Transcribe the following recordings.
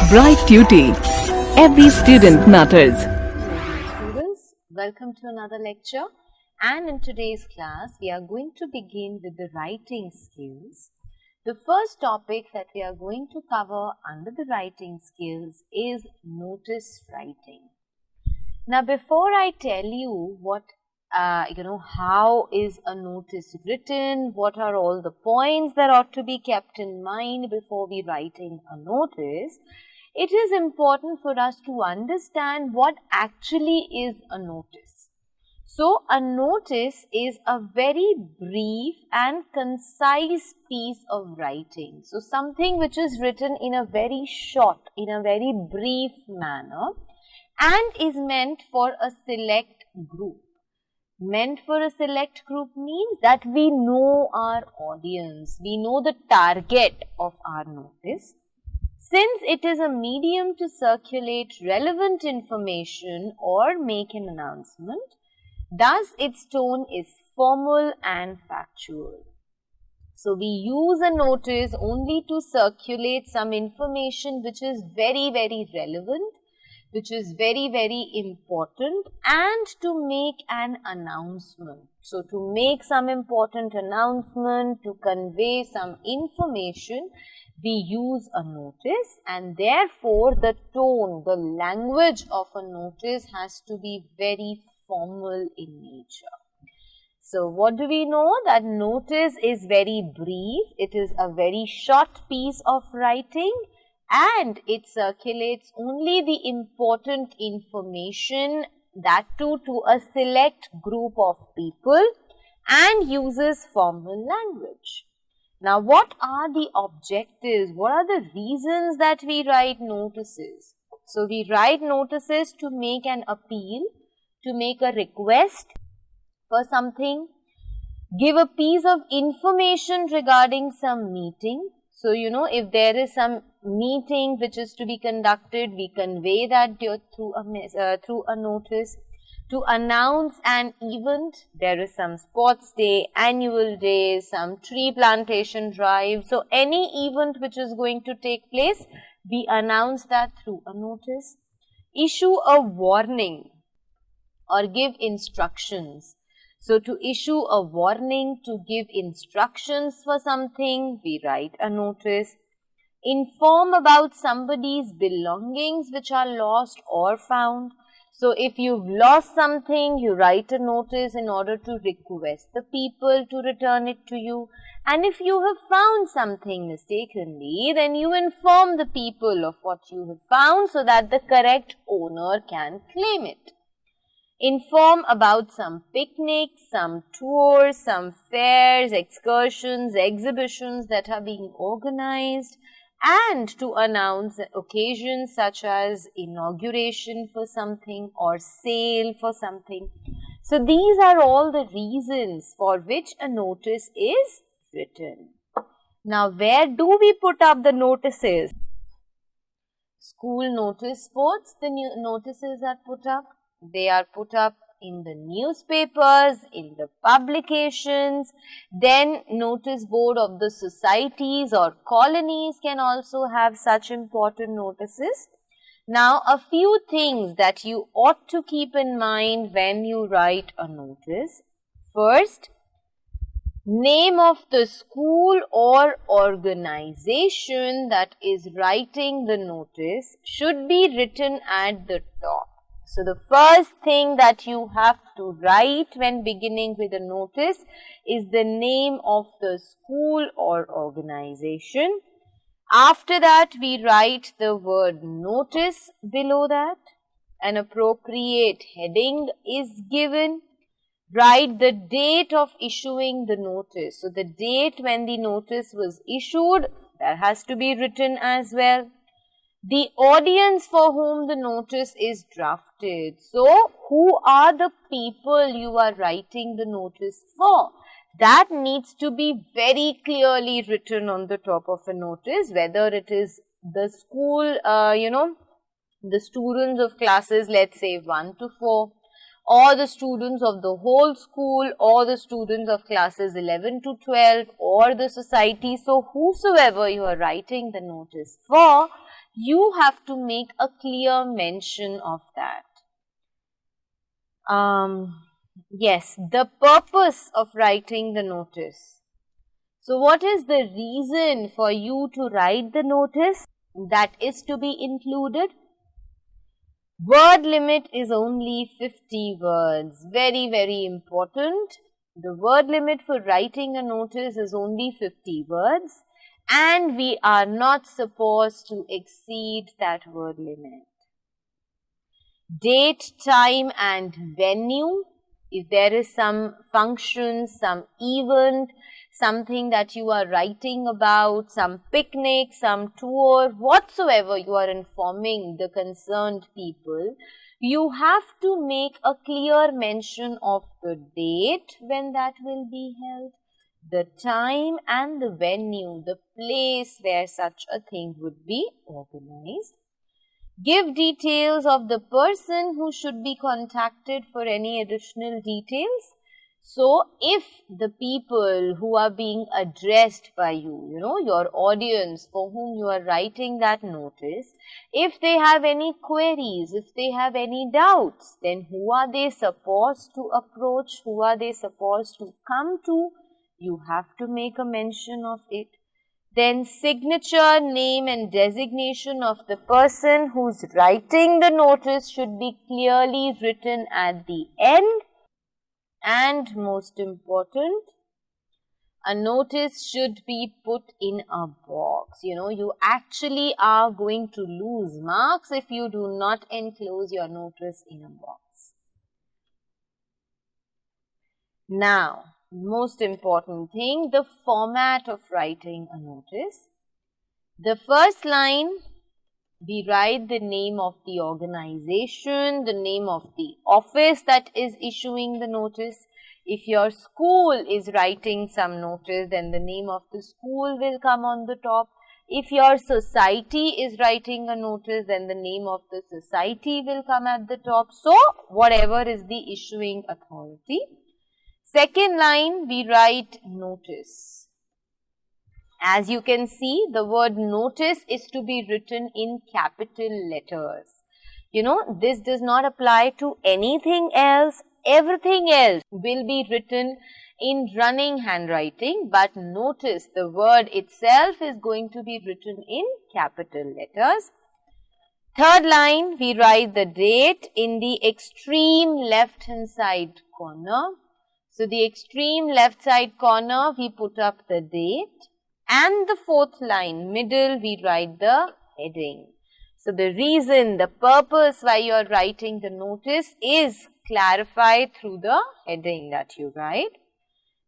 Bright Tuty. Every student matters. Students, welcome to another lecture, and in today's class we are going to begin with the writing skills. The first topic that we are going to cover under the writing skills is notice writing. Now before I tell you what how is a notice written, what are all the points that ought to be kept in mind before we writing a notice, it is important for us to understand what actually is a notice. So, a notice is a very brief and concise piece of writing. So, something which is written in a very short, in a very brief manner and is meant for a select group. Meant for a select group means that we know our audience, we know the target of our notice. Since it is a medium to circulate relevant information or make an announcement, thus its tone is formal and factual. So, we use a notice only to circulate some information which is very, very relevant, which is very, very important, and to make an announcement. So, to make some important announcement, to convey some information, we use a notice, and therefore the tone, the language of a notice has to be very formal in nature. So, what do we know? That notice is very brief, it is a very short piece of writing, and it circulates only the important information, that too to a select group of people, and uses formal language. Now, what are the objectives? What are the reasons that we write notices? So, we write notices to make an appeal, to make a request for something, give a piece of information regarding some meeting. So, if there is some meeting which is to be conducted, we convey that through a notice. To announce an event, there is some sports day, annual day, some tree plantation drive. So, any event which is going to take place, we announce that through a notice. Issue a warning or give instructions. So, to issue a warning, to give instructions for something, we write a notice. Inform about somebody's belongings which are lost or found. So, if you've lost something, you write a notice in order to request the people to return it to you. And if you have found something mistakenly, then you inform the people of what you have found so that the correct owner can claim it. Inform about some picnics, some tours, some fairs, excursions, exhibitions that are being organized, and to announce occasions such as inauguration for something or sale for something. So, these are all the reasons for which a notice is written. Now, where do we put up the notices? School notice boards, the notices are put up. They are put up in the newspapers, in the publications, then notice board of the societies or colonies can also have such important notices. Now, a few things that you ought to keep in mind when you write a notice. First, name of the school or organization that is writing the notice should be written at the top. So, the first thing that you have to write when beginning with a notice is the name of the school or organization. After that, we write the word notice below that. An appropriate heading is given. Write the date of issuing the notice. So, the date when the notice was issued, that has to be written as well. The audience for whom the notice is drafted. So, who are the people you are writing the notice for? That needs to be very clearly written on the top of a notice, whether it is the school, the students of classes, let's say 1 to 4, or the students of the whole school, or the students of classes 11 to 12, or the society. So, whosoever you are writing the notice for, you have to make a clear mention of that. Yes, the purpose of writing the notice. So what is the reason for you to write the notice? That is to be included. Word limit is only 50 words. Very, very important. The word limit for writing a notice is only 50 words, and we are not supposed to exceed that word limit. Date, time and venue. If there is some function, some event, something that you are writing about, some picnic, some tour, whatsoever you are informing the concerned people, you have to make a clear mention of the date when that will be held, the time and the venue, the place where such a thing would be organized. Give details of the person who should be contacted for any additional details. So, if the people who are being addressed by you, your audience for whom you are writing that notice, if they have any queries, if they have any doubts, then who are they supposed to approach? Who are they supposed to come to? You have to make a mention of it. Then signature, name and designation of the person who's writing the notice should be clearly written at the end. And most important, a notice should be put in a box. You actually are going to lose marks if you do not enclose your notice in a box. Now, most important thing, the format of writing a notice. The first line, we write the name of the organization, the name of the office that is issuing the notice. If your school is writing some notice, then the name of the school will come on the top. If your society is writing a notice, then the name of the society will come at the top. So, whatever is the issuing authority. Second line, we write notice. As you can see, the word notice is to be written in capital letters. This does not apply to anything else. Everything else will be written in running handwriting, but notice the word itself is going to be written in capital letters. Third line, we write the date in the extreme left hand side corner. So, the extreme left side corner, we put up the date. And the fourth line, middle, we write the heading. So, the reason, the purpose why you are writing the notice is clarified through the heading that you write.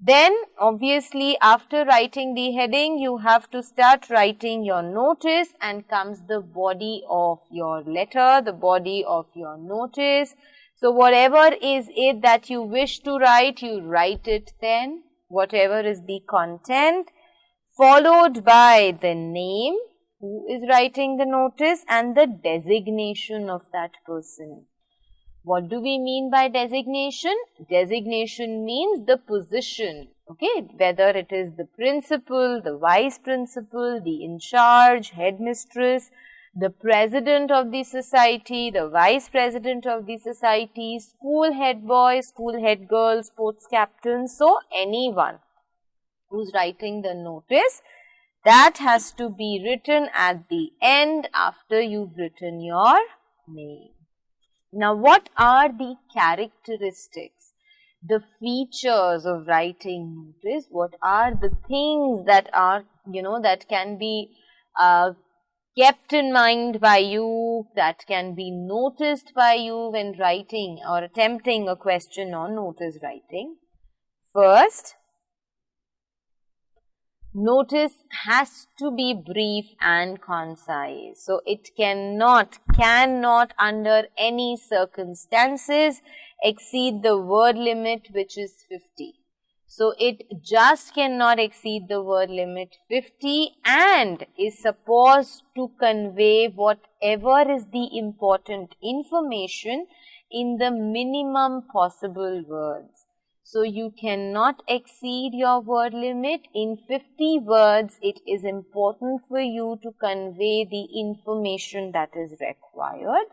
Then, obviously, after writing the heading, you have to start writing your notice, and comes the body of your letter, the body of your notice. So, whatever is it that you wish to write, you write it then, whatever is the content, followed by the name, who is writing the notice, and the designation of that person. What do we mean by designation? Designation means the position, okay, whether it is the principal, the vice principal, the in charge, headmistress, the president of the society, the vice president of the society, school head boy, school head girl, sports captain, so anyone who's writing the notice, that has to be written at the end after you've written your name. Now, what are the characteristics, the features of writing notice? What are the things that are, that can be kept in mind by you, that can be noticed by you when writing or attempting a question on notice writing? First, notice has to be brief and concise. So, it cannot under any circumstances exceed the word limit, which is 50. So, it just cannot exceed the word limit 50 and is supposed to convey whatever is the important information in the minimum possible words. So you cannot exceed your word limit. In 50 words, it is important for you to convey the information that is required.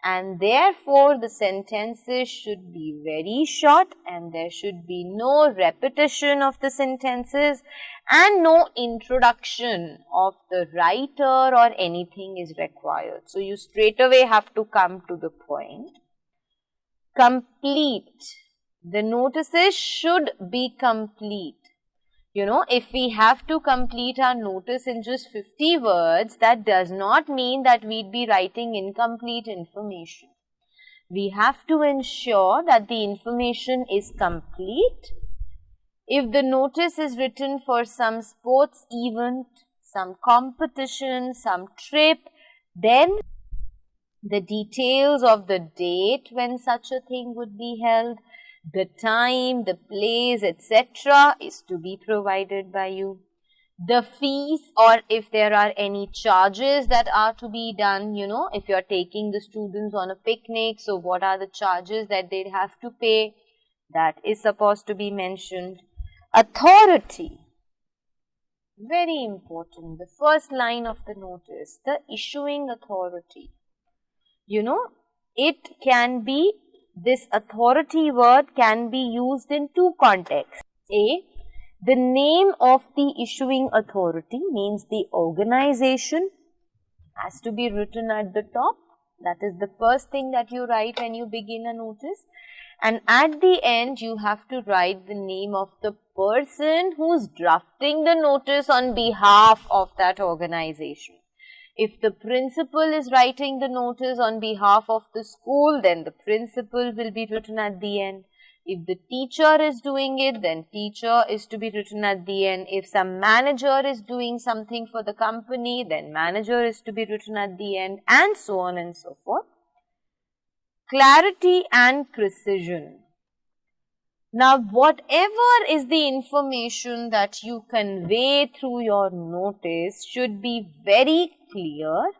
And therefore, the sentences should be very short and there should be no repetition of the sentences and no introduction of the writer or anything is required. So, you straight away have to come to the point. Complete. The notices should be complete. You know, if we have to complete our notice in just 50 words, that does not mean that we'd be writing incomplete information. We have to ensure that the information is complete. If the notice is written for some sports event, some competition, some trip, then the details of the date when such a thing would be held, the time, the place, etc. is to be provided by you. The fees, or if there are any charges that are to be done, you know, if you're taking the students on a picnic, so what are the charges that they'd have to pay, that is supposed to be mentioned. Authority, very important, the first line of the notice, the issuing authority. You know, it can be, this authority word can be used in two contexts. A, the name of the issuing authority means the organization has to be written at the top. That is the first thing that you write when you begin a notice. And at the end, you have to write the name of the person who's drafting the notice on behalf of that organization. If the principal is writing the notice on behalf of the school, then the principal will be written at the end. If the teacher is doing it, then teacher is to be written at the end. If some manager is doing something for the company, then manager is to be written at the end, and so on and so forth. Clarity and precision. Now, whatever is the information that you convey through your notice should be very clear,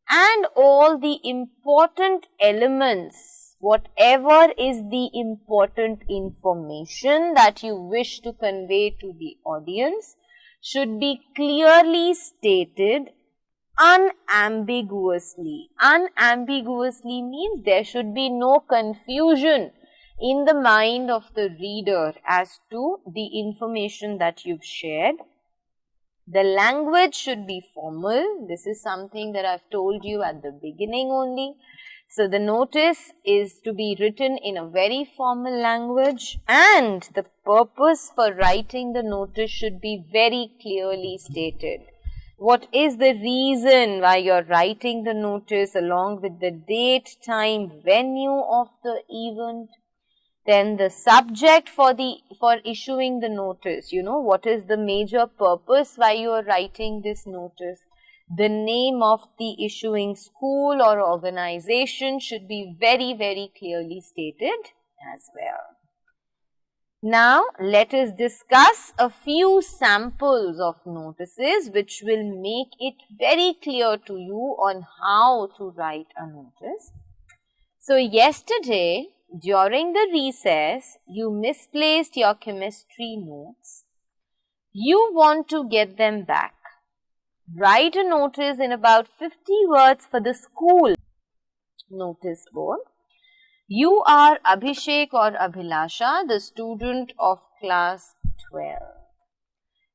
and all the important elements, whatever is the important information that you wish to convey to the audience, should be clearly stated unambiguously. Unambiguously means there should be no confusion in the mind of the reader as to the information that you've shared. The language should be formal. This is something that I've told you at the beginning only. So, the notice is to be written in a very formal language, and the purpose for writing the notice should be very clearly stated. What is the reason why you're writing the notice along with the date, time, venue of the event? Then the subject for issuing the notice, you know, what is the major purpose why you are writing this notice? The name of the issuing school or organization should be very, very clearly stated as well. Now, let us discuss a few samples of notices which will make it very clear to you on how to write a notice. So, yesterday, during the recess, you misplaced your chemistry notes. You want to get them back. Write a notice in about 50 words for the school notice board. You are Abhishek or Abhilasha, the student of class 12.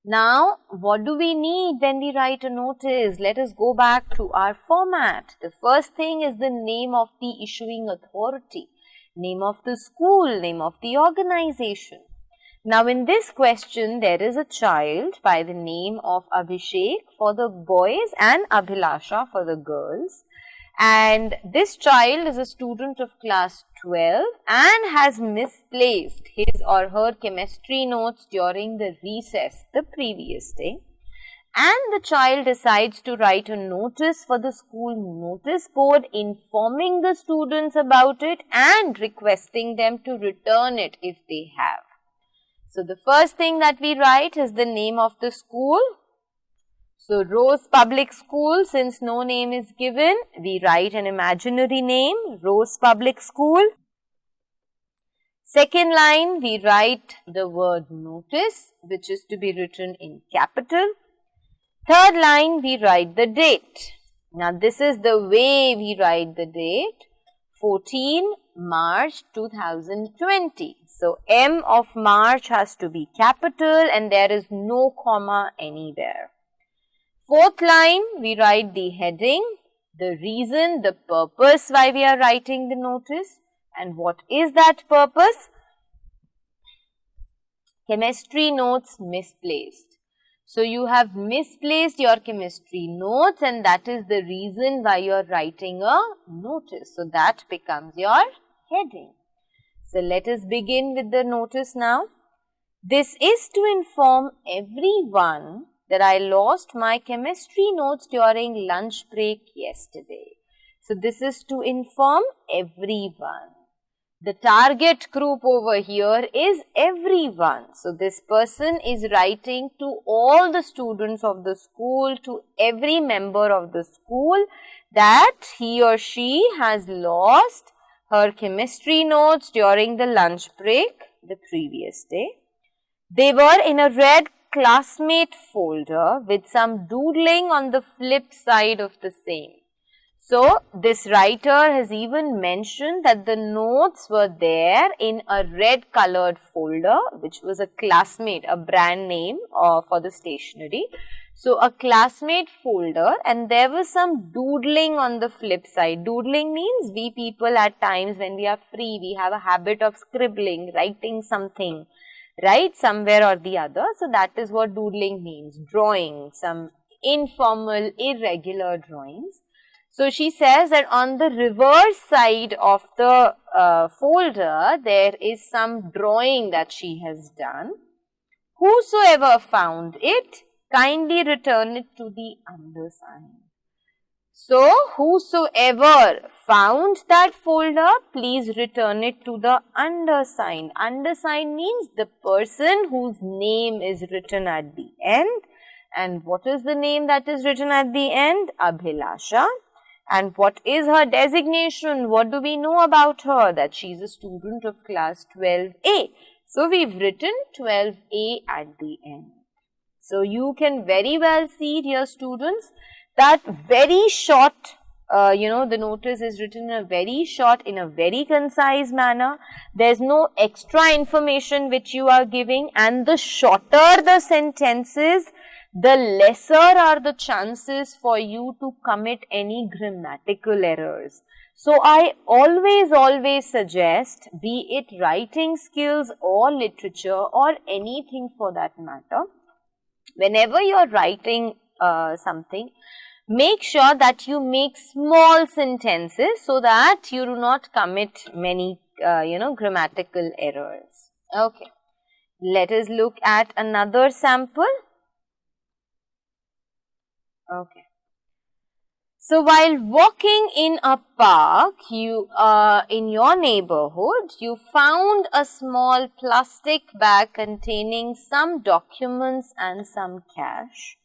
Now, what do we need when we write a notice? Let us go back to our format. The first thing is the name of the issuing authority, name of the school, name of the organization. Now, in this question, there is a child by the name of Abhishek for the boys and Abhilasha for the girls. And this child is a student of class 12 and has misplaced his or her chemistry notes during the recess the previous day. And the child decides to write a notice for the school notice board informing the students about it and requesting them to return it if they have. So, the first thing that we write is the name of the school. So, Rose Public School, since no name is given, we write an imaginary name, Rose Public School. Second line, we write the word notice, which is to be written in capital. Third line, we write the date. Now, this is the way we write the date, 14 March 2020. So, M of March has to be capital and there is no comma anywhere. Fourth line, we write the heading, the reason, the purpose why we are writing the notice. And what is that purpose? Chemistry notes misplaced. So, you have misplaced your chemistry notes and that is the reason why you are writing a notice. So, that becomes your heading. So, let us begin with the notice now. This is to inform everyone that I lost my chemistry notes during lunch break yesterday. So, this is to inform everyone. The target group over here is everyone. So, this person is writing to all the students of the school, to every member of the school that he or she has lost her chemistry notes during the lunch break the previous day. They were in a red classmate folder with some doodling on the flip side of the same. So, this writer has even mentioned that the notes were there in a red colored folder, which was a classmate, a brand name for the stationery. So, a classmate folder and there was some doodling on the flip side. Doodling means we people at times when we are free, we have a habit of scribbling, writing something, right, somewhere or the other. So, that is what doodling means, drawing, some informal, irregular drawings. So, she says that on the reverse side of the folder, there is some drawing that she has done. Whosoever found it, kindly return it to the undersigned. So, whosoever found that folder, please return it to the undersigned. Undersigned means the person whose name is written at the end. And what is the name that is written at the end? Abhilasha. And what is her designation? What do we know about her? That she is a student of class 12A. So, we've written 12A at the end. So, you can very well see, dear students, that very short, the notice is written in a very short, in a very concise manner. There is no extra information which you are giving, and the shorter the sentences, the lesser are the chances for you to commit any grammatical errors. So, I always suggest, be it writing skills or literature or anything for that matter, whenever you are writing something, make sure that you make small sentences so that you do not commit many, grammatical errors. Okay. Let us look at another sample. Okay. So, while walking in a park, in your neighborhood, you found a small plastic bag containing some documents and some cash.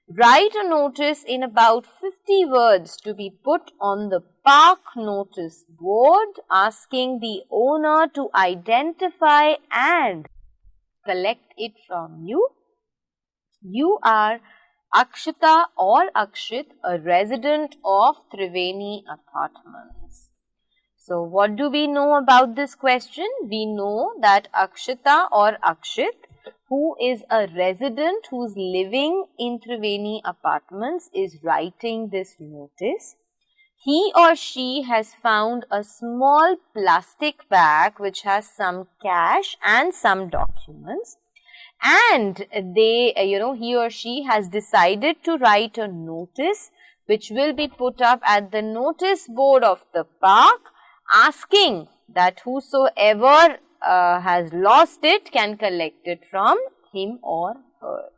Write a notice in about 50 words to be put on the park notice board asking the owner to identify and collect it from you. You are Akshita or Akshit, a resident of Triveni Apartments. So, what do we know about this question? We know that Akshita or Akshit, who is a resident who is living in Triveni Apartments, is writing this notice. He or she has found a small plastic bag which has some cash and some documents. And he or she has decided to write a notice which will be put up at the notice board of the park asking that whosoever has lost it can collect it from him or her.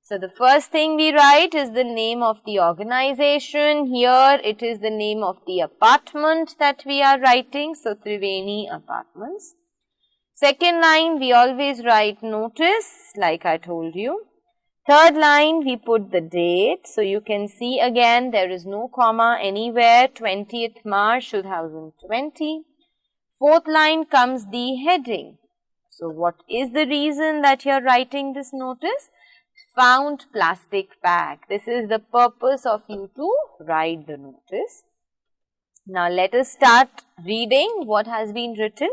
So, the first thing we write is the name of the organization. Here it is the name of the apartment that we are writing. So, Triveni Apartments. Second line, we always write notice, like I told you. Third line, we put the date. So, you can see again there is no comma anywhere, 20th March 2020. Fourth line comes the heading. So what is the reason that you are writing this notice? Found plastic bag. This is the purpose of you to write the notice. Now let us start reading what has been written.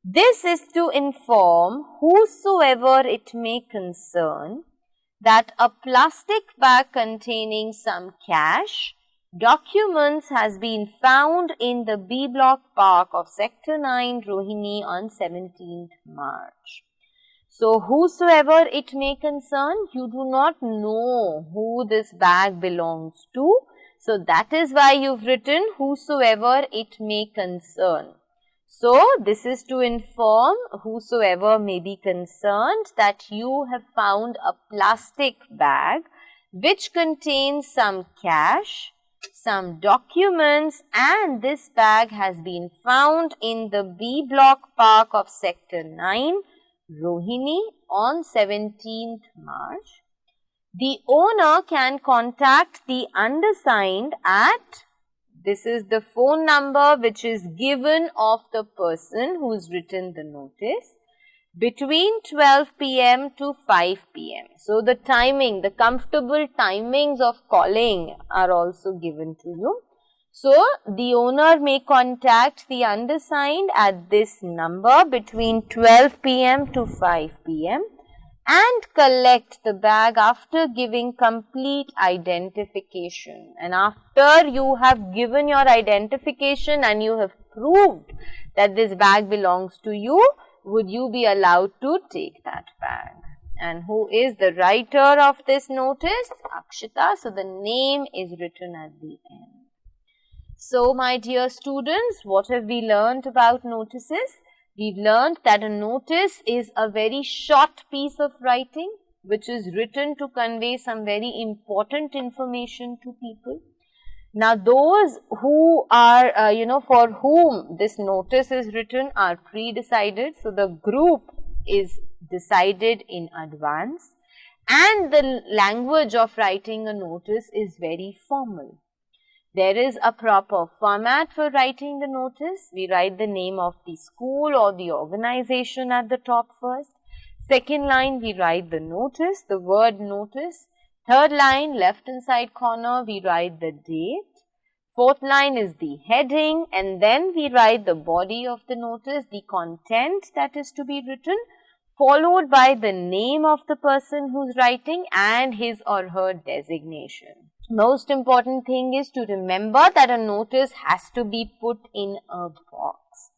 This is to inform whosoever it may concern that a plastic bag containing some cash documents has been found in the B Block Park of Sector 9, Rohini on 17th March. So, whosoever it may concern, you do not know who this bag belongs to. So, that is why you've written whosoever it may concern. So, this is to inform whosoever may be concerned that you have found a plastic bag which contains some cash, some documents, and this bag has been found in the B Block Park of Sector 9, Rohini on 17th March. The owner can contact the undersigned at, this is the phone number which is given of the person who's written the notice, between 12 p.m. to 5 p.m. So, the timing, the comfortable timings of calling are also given to you. So, the owner may contact the undersigned at this number between 12 p.m. to 5 p.m. and collect the bag after giving complete identification. And after you have given your identification and you have proved that this bag belongs to you, would you be allowed to take that bag? And who is the writer of this notice? Akshita. So, the name is written at the end. So, my dear students, what have we learnt about notices? We've learnt that a notice is a very short piece of writing which is written to convey some very important information to people. Now, those who are, for whom this notice is written are pre-decided. So, the group is decided in advance and the language of writing a notice is very formal. There is a proper format for writing the notice. We write the name of the school or the organization at the top first. Second line, we write the notice, the word notice. Third line, left hand side corner, we write the date. Fourth line is the heading, and then we write the body of the notice, the content that is to be written, followed by the name of the person who's writing and his or her designation. Most important thing is to remember that a notice has to be put in a box.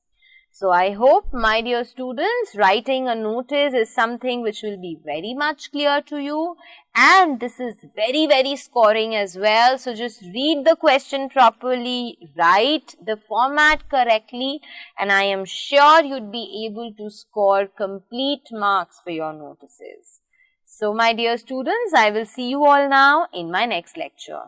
So, I hope, my dear students, writing a notice is something which will be very much clear to you, and this is very, very scoring as well. So, just read the question properly, write the format correctly, and I am sure you'd be able to score complete marks for your notices. So, my dear students, I will see you all now in my next lecture.